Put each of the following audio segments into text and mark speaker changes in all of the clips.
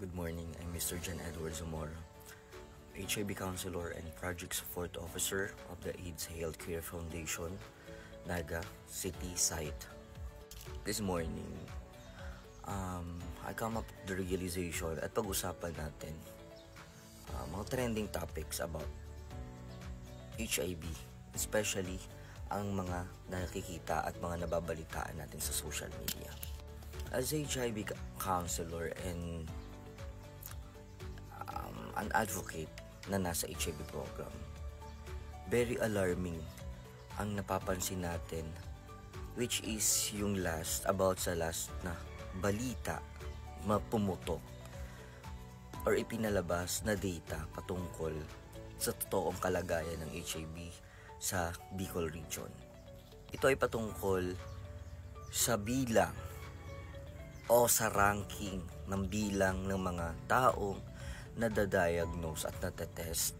Speaker 1: Good morning, I'm Mr. John Edward Zamora, HIV Counselor and Project Support Officer of the AIDS Healthcare Foundation, Naga City site. This morning, I come up with the realization at pag-usapan natin mga trending topics about HIV, especially ang mga nakikita at mga nababalitaan natin sa social media. As a HIV counselor and an advocate na nasa HIV program, very alarming ang napapansin natin, which is yung sa last na balita mapumutok or ipinalabas na data patungkol sa totoong kalagayan ng HIV sa Bicol region. Ito ay patungkol sa bilang o sa ranking ng bilang ng mga taong nadadiagnose at natetest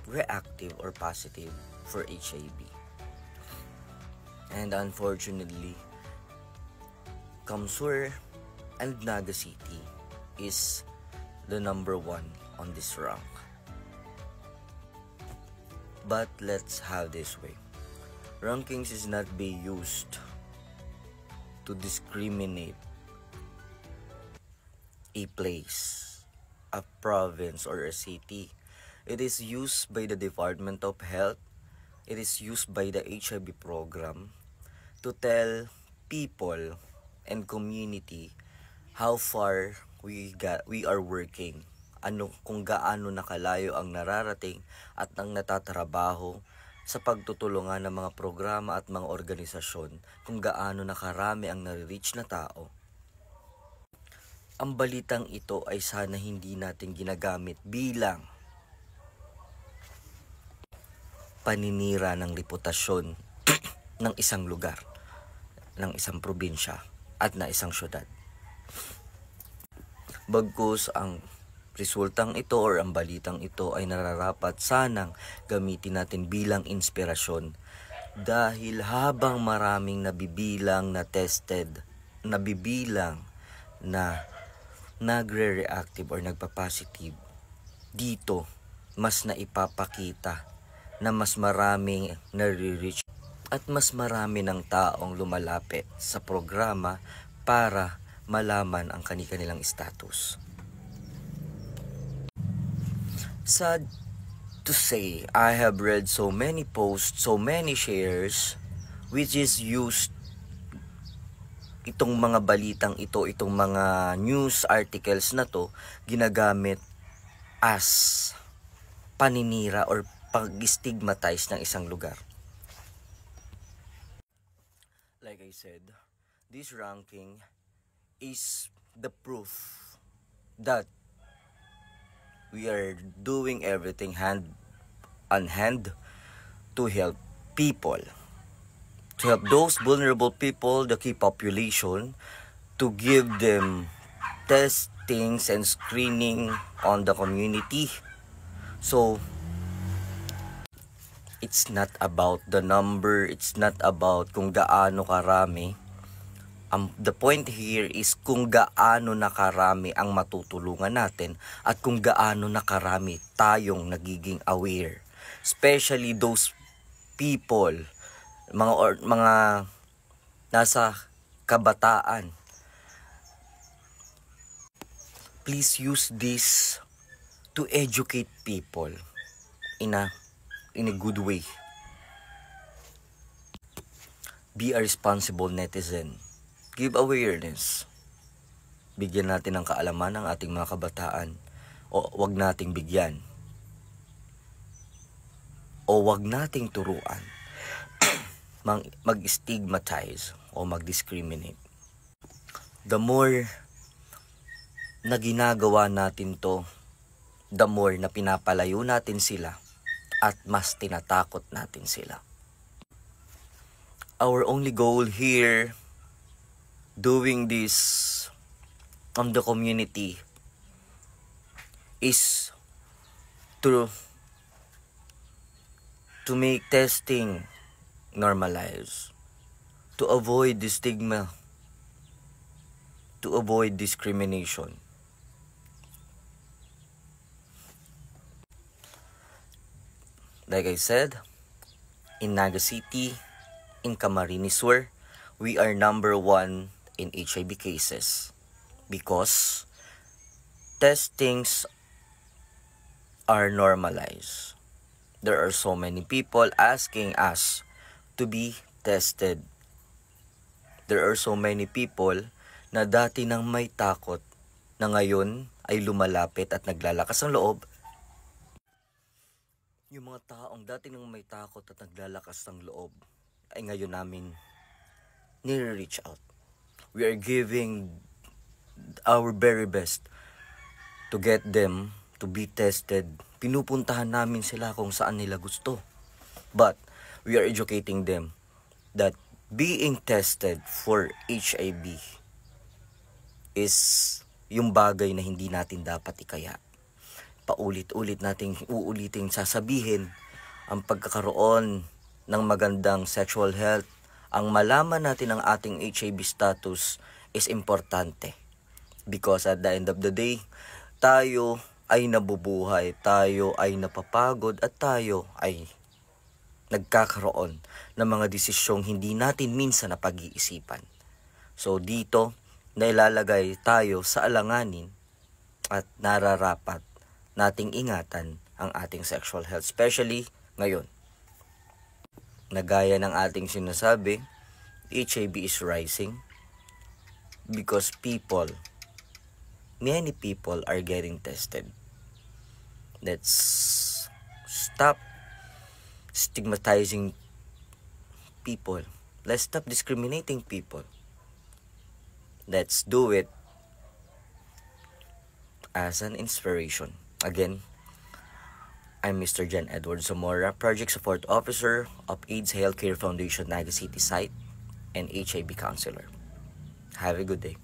Speaker 1: reactive or positive for HIV. And unfortunately, Kamsur and Naga City is the number 1 on this rank. But let's have this way. Rankings is not be used to discriminate a place, a province, or a city. It is used by the Department of Health. It is used by the HIV program to tell people and community how far we are working. Kung gaano nakalayo ang nararating at ang natatrabaho sa pagtutulungan ng mga programa at mga organisasyon, kung gaano nakarami ang nare-reach na tao. Ang balitang ito ay sana hindi natin ginagamit bilang paninira ng reputasyon ng isang lugar, ng isang probinsya at na isang syudad. Bagkus ang resultang ito or ang balitang ito ay nararapat sanang gamitin natin bilang inspirasyon, dahil habang maraming nabibilang na tested, nabibilang na nagre-reactive or nagpa-positive, dito mas naipapakita na mas maraming nare-reach at mas marami ng taong lumalapit sa programa para malaman ang kanilang status. Sad to say, I have read so many posts, so many shares, which is used itong mga balitang ito, itong mga news articles na to, ginagamit as paninira or pag-stigmatize ng isang lugar. Like I said, this ranking is the proof that we are doing everything hand on hand to help people, to help those vulnerable people, the key population, to give them testings and screening on the community. So it's not about the number, it's not about kung gaano karami. The point here is kung gaano nakarami ang matutulungan natin at kung gaano nakarami tayong nagiging aware. Especially those people, mga nasa kabataan. Please use this to educate people in a good way. Be a responsible netizen. Give awareness. Bigyan natin ng kaalaman ang ating mga kabataan, o wag nating bigyan, o wag nating turuan mag-stigmatize o mag-discriminate. The more na ginagawa natin to, the more na pinapalayo natin sila at mas tinatakot natin sila. Our only goal here doing this on the community is to make testing normalized, to avoid the stigma, to avoid discrimination, Like I said, in Naga City, in Camarines Sur, we are number 1 in HIV cases because testings are normalized. There are so many people asking us to be tested. There are so many people na dati nang may takot na ngayon ay lumalapit at naglalakas ang loob. Yung mga taong dati nang may takot at naglalakas ng loob ay ngayon namin nire-reach out. We are giving our very best to get them to be tested. Pinupuntahan namin sila kung saan nila gusto. But we are educating them that being tested for HIV is yung bagay na hindi natin dapat ikaya. Paulit-ulit nating uuliting sasabihin ang pagkakaroon ng magandang sexual health, ang malaman natin ang ating HIV status is importante. Because at the end of the day, tayo ay nabubuhay, tayo ay napapagod at tayo ay nagkakaroon ng mga desisyong hindi natin minsan napag-iisipan. So dito, nailalagay tayo sa alanganin at nararapat nating ingatan ang ating sexual health, especially ngayon. Nagaya ng ating sinasabi, HIV is rising because many people are getting tested. Let's stop stigmatizing people. Let's stop discriminating people. Let's do it as an inspiration. Again, I'm Mr. Jan Edward Zamora, Project Support Officer of AIDS Healthcare Foundation Naga City Site and HIV Counselor. Have a good day.